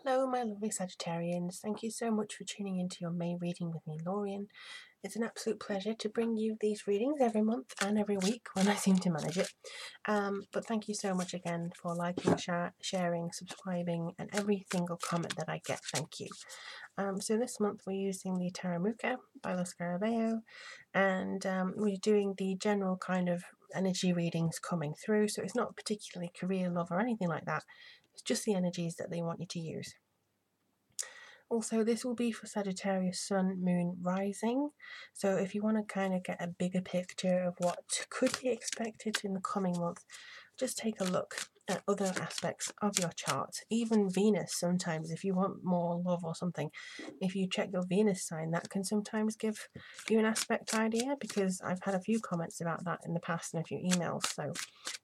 Hello, my lovely Sagittarians. Thank you so much for tuning into your May reading with me, Lorien. It's an absolute pleasure to bring you these readings every month and every week when I seem to manage it. But thank you so much again for liking, sharing, subscribing, and every single comment that I get. Thank you. So this month we're using the Taramuka by Los Scarabeo, and we're doing the general kind of energy readings coming through. So it's not particularly career, love, or anything like that. It's just the energies that they want you to use. Also, this will be for Sagittarius Sun, Moon, Rising. So if you want to kind of get a bigger picture of what could be expected in the coming month, just take a look at other aspects of your chart. Even Venus, sometimes, if you want more love or something, if you check your Venus sign, that can sometimes give you an aspect idea, because I've had a few comments about that in the past and a few emails. So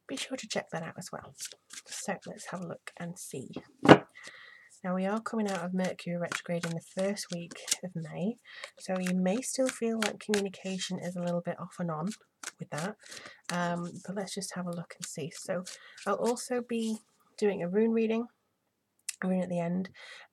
be sure to check that out as well. So let's have a look and see. Now we are coming out of Mercury retrograde in the first week of May, so you may still feel like communication is a little bit off and on with that, but let's just have a look and see. So I'll also be doing a rune reading at the end,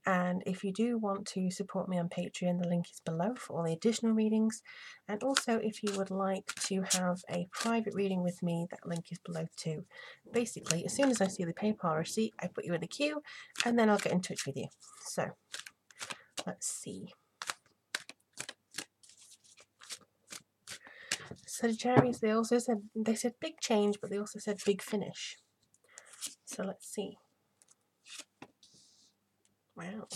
and if you do want to support me on Patreon, the link is below for all the additional readings, and also if you would like to have a private reading with me, that link is below too. Basically, as soon as I see the PayPal receipt, I put you in the queue and then I'll get in touch with you. So let's see. Sagittarius, they said big change, but they also said big finish. So let's see. Wow.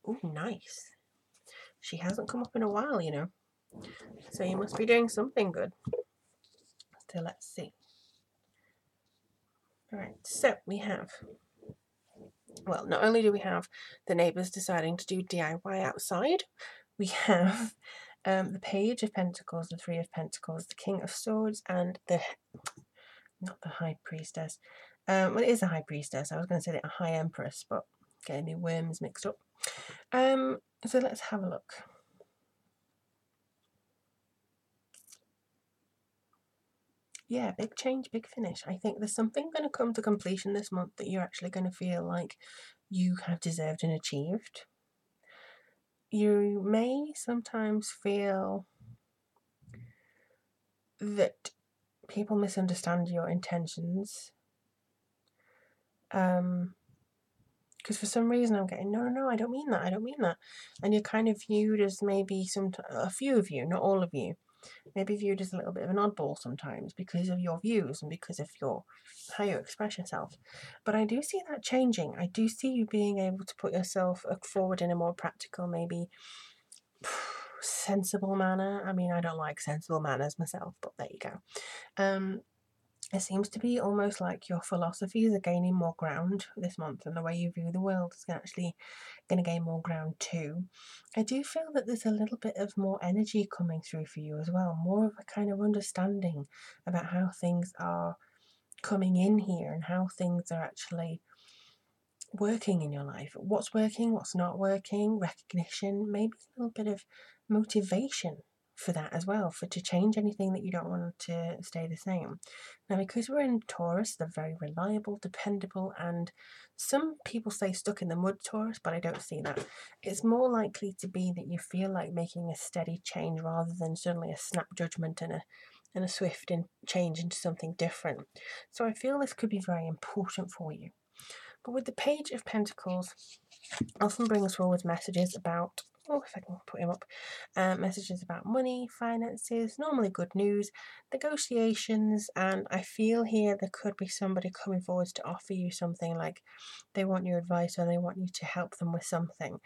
Oh, nice. She hasn't come up in a while, you know. So you must be doing something good. So let's see. Alright, so we have, well, not only do we have the neighbours deciding to do DIY outside, we have the Page of Pentacles, the Three of Pentacles, the King of Swords, and not the High Priestess. Well, it is a High Priestess. I was going to say a High Empress, but getting the worms mixed up. So let's have a look. Yeah, big change, big finish. I think there's something going to come to completion this month that you're actually going to feel like you have deserved and achieved. You may sometimes feel that people misunderstand your intentions. Because for some reason I'm getting, no, I don't mean that, and you're kind of viewed as maybe a few of you, not all of you, maybe viewed as a little bit of an oddball sometimes because of your views and because of how you express yourself. But I do see that changing. I do see you being able to put yourself forward in a more practical, maybe sensible manner. I mean, I don't like sensible manners myself, but there you go. It seems to be almost like your philosophies are gaining more ground this month, and the way you view the world is actually going to gain more ground too. I do feel that there's a little bit of more energy coming through for you as well, more of a kind of understanding about how things are coming in here and how things are actually working in your life. What's working, what's not working, recognition, maybe a little bit of motivation for that as well, to change anything that you don't want to stay the same. Now, because we're in Taurus, they're very reliable, dependable, and some people say stuck in the mud Taurus, but I don't see that. It's more likely to be that you feel like making a steady change rather than suddenly a snap judgment and a swift change into something different. So I feel this could be very important for you. But with the Page of Pentacles, often brings forward messages about, if I can put him up, messages about money, finances, normally good news, negotiations, and I feel here there could be somebody coming forward to offer you something, like they want your advice or they want you to help them with something.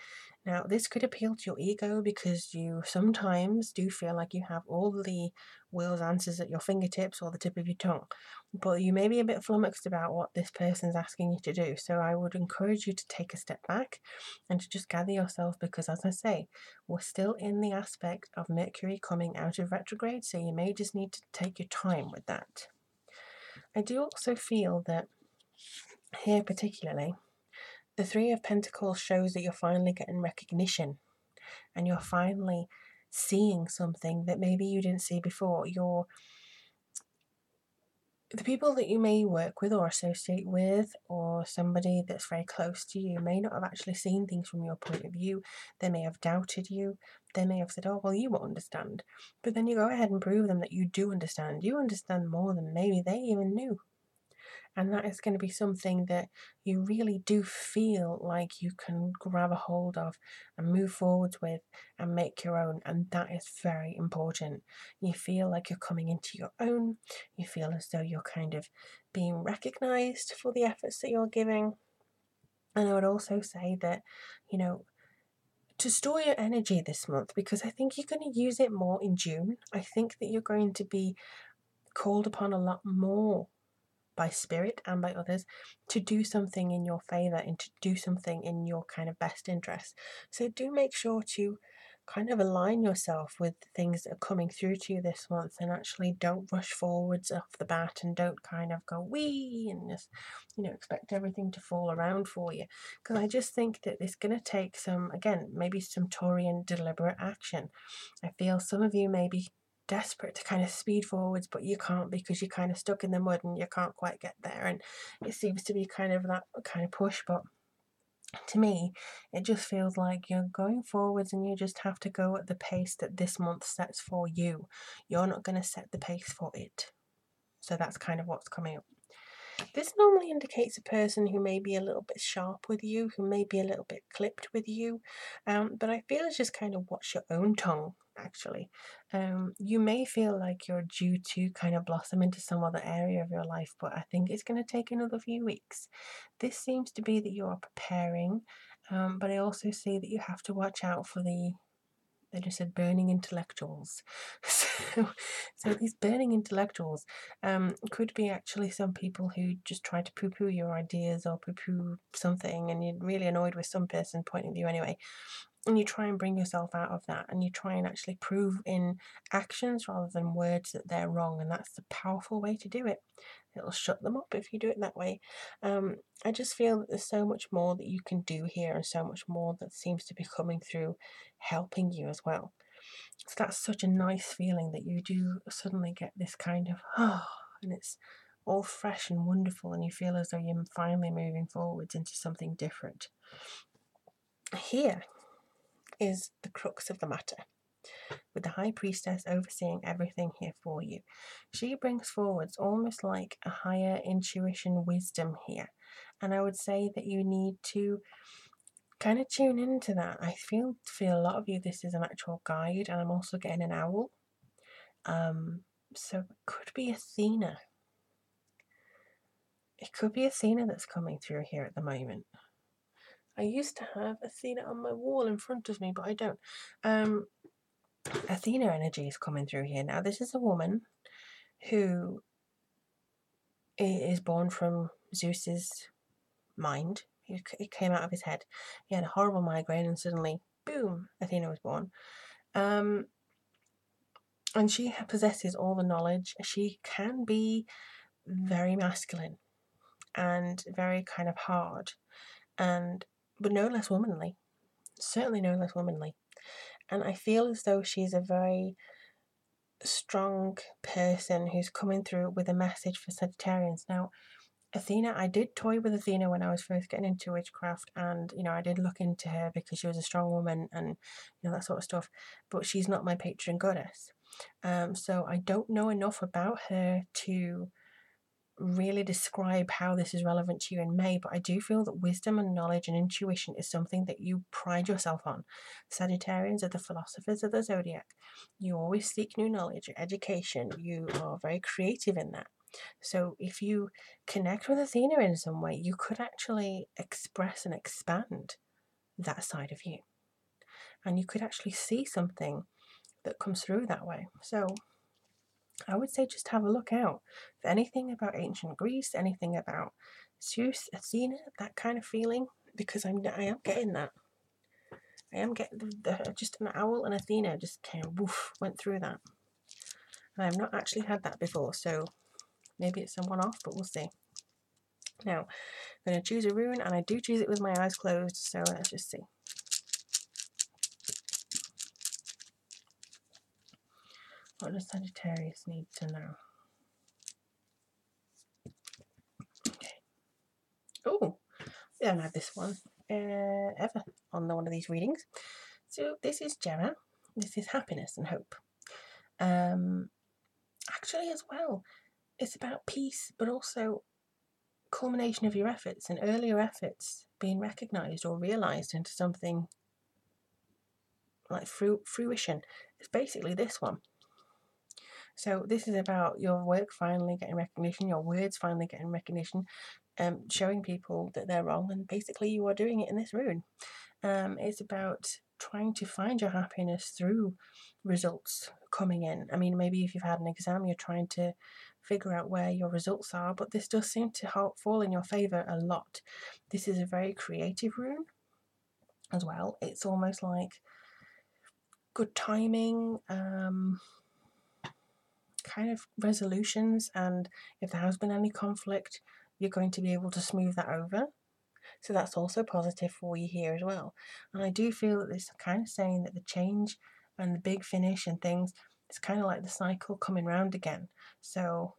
Now, this could appeal to your ego because you sometimes do feel like you have all the world's answers at your fingertips or the tip of your tongue, but you may be a bit flummoxed about what this person's asking you to do. So I would encourage you to take a step back and to just gather yourself, because as I say, we're still in the aspect of Mercury coming out of retrograde, so you may just need to take your time with that. I do also feel that here particularly, the Three of Pentacles shows that you're finally getting recognition and you're finally seeing something that maybe you didn't see before. the people that you may work with or associate with, or somebody that's very close to you, may not have actually seen things from your point of view. They may have doubted you. They may have said, oh, well, you won't understand. But then you go ahead and prove them that you do understand. You understand more than maybe they even knew. And that is going to be something that you really do feel like you can grab a hold of and move forwards with and make your own. And that is very important. You feel like you're coming into your own. You feel as though you're kind of being recognized for the efforts that you're giving. And I would also say that, to store your energy this month, because I think you're going to use it more in June. I think that you're going to be called upon a lot more by spirit and by others to do something in your favor and to do something in your kind of best interest. So do make sure to kind of align yourself with the things that are coming through to you this month, and actually don't rush forwards off the bat, and don't kind of go wee and just expect everything to fall around for you, because I just think that it's going to take some, again, maybe some Lorien deliberate action. I feel some of you may be desperate to kind of speed forwards, but you can't, because you're kind of stuck in the mud and you can't quite get there, and it seems to be kind of that kind of push. But to me, it just feels like you're going forwards and you just have to go at the pace that this month sets for you. You're not going to set the pace for it. So that's kind of what's coming up. This normally indicates a person who may be a little bit sharp with you, who may be a little bit clipped with you, but I feel it's just kind of watch your own tongue, actually. You may feel like you're due to kind of blossom into some other area of your life, but I think it's going to take another few weeks. This seems to be that you are preparing, but I also see that you have to watch out for they just said burning intellectuals. So these burning intellectuals could be actually some people who just try to poo-poo your ideas or poo-poo something, and you're really annoyed with some person's point of view anyway. And you try and bring yourself out of that, and you try and actually prove in actions rather than words that they're wrong, and that's the powerful way to do it. It'll shut them up if you do it that way. I just feel that there's so much more that you can do here, and so much more that seems to be coming through helping you as well. So that's such a nice feeling that you do suddenly get this kind of and it's all fresh and wonderful, and you feel as though you're finally moving forwards into something different. Here is the crux of the matter, with the High Priestess overseeing everything here for you. She brings forwards almost like a higher intuition wisdom here, and I would say that you need to kind of tune into that. I feel a lot of you, this is an actual guide, and I'm also getting an owl. So it could be Athena. It could be Athena that's coming through here at the moment. I used to have Athena on my wall in front of me, but I don't. Athena energy is coming through here. Now, this is a woman who is born from Zeus's mind. It came out of his head. He had a horrible migraine, and suddenly, boom, Athena was born. And she possesses all the knowledge. She can be very masculine and very kind of hard, but no less womanly. Certainly no less womanly. And I feel as though she's a very strong person who's coming through with a message for Sagittarians. Now, Athena, I did toy with Athena when I was first getting into witchcraft, and I did look into her because she was a strong woman and that sort of stuff, but she's not my patron goddess. So I don't know enough about her to really describe how this is relevant to you in May, but I do feel that wisdom and knowledge and intuition is something that you pride yourself on. Sagittarians are the philosophers of the zodiac. You always seek new knowledge, education. You are very creative in that. So if you connect with Athena in some way, you could actually express and expand that side of you, and you could actually see something that comes through that way. So I would say just have a look out for anything about ancient Greece, anything about Zeus, Athena, that kind of feeling, because I am getting that. I am getting just an owl and Athena just kind of went through that. And I've not actually had that before, so maybe it's a one-off, but we'll see. Now, I'm going to choose a rune, and I do choose it with my eyes closed, so let's just see. What does Sagittarius need to know? Oh, we haven't had this one ever on one of these readings. So this is Gemma. This is happiness and hope. Actually, as well, it's about peace, but also culmination of your efforts and earlier efforts being recognised or realised into something like fruition. It's basically this one. So this is about your work finally getting recognition, your words finally getting recognition, showing people that they're wrong, and basically you are doing it in this rune. It's about trying to find your happiness through results coming in. I mean, maybe if you've had an exam, you're trying to figure out where your results are, but this does seem to fall in your favour a lot. This is a very creative rune as well. It's almost like good timing, kind of resolutions, and if there has been any conflict, you're going to be able to smooth that over. So that's also positive for you here as well. And I do feel that this kind of saying that the change and the big finish and things, it's kind of like the cycle coming round again. So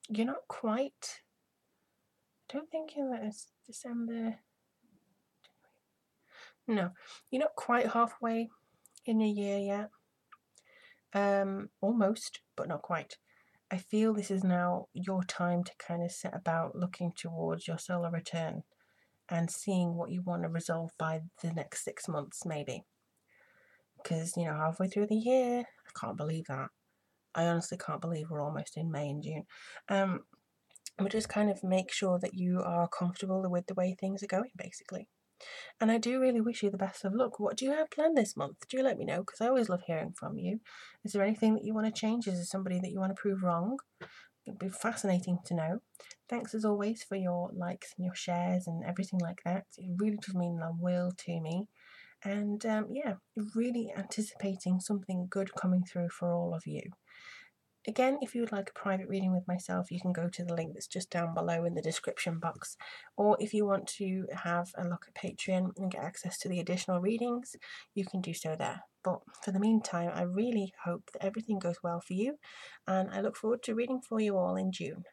you're not quite, I don't think it's December. No, you're not quite halfway in your year yet. Almost, but not quite. I feel this is now your time to kind of set about looking towards your solar return and seeing what you want to resolve by the next 6 months, maybe. Because, halfway through the year, I can't believe that. I honestly can't believe we're almost in May and June. But just kind of make sure that you are comfortable with the way things are going, basically. And I do really wish you the best of luck. What do you have planned this month? Do let me know, because I always love hearing from you. Is there anything that you want to change? Is there somebody that you want to prove wrong? It'd be fascinating to know. Thanks as always for your likes and your shares and everything like that. It really does mean the world to me. And really anticipating something good coming through for all of you. Again, if you would like a private reading with myself, you can go to the link that's just down below in the description box. Or if you want to have a look at Patreon and get access to the additional readings, you can do so there. But for the meantime, I really hope that everything goes well for you, and I look forward to reading for you all in June.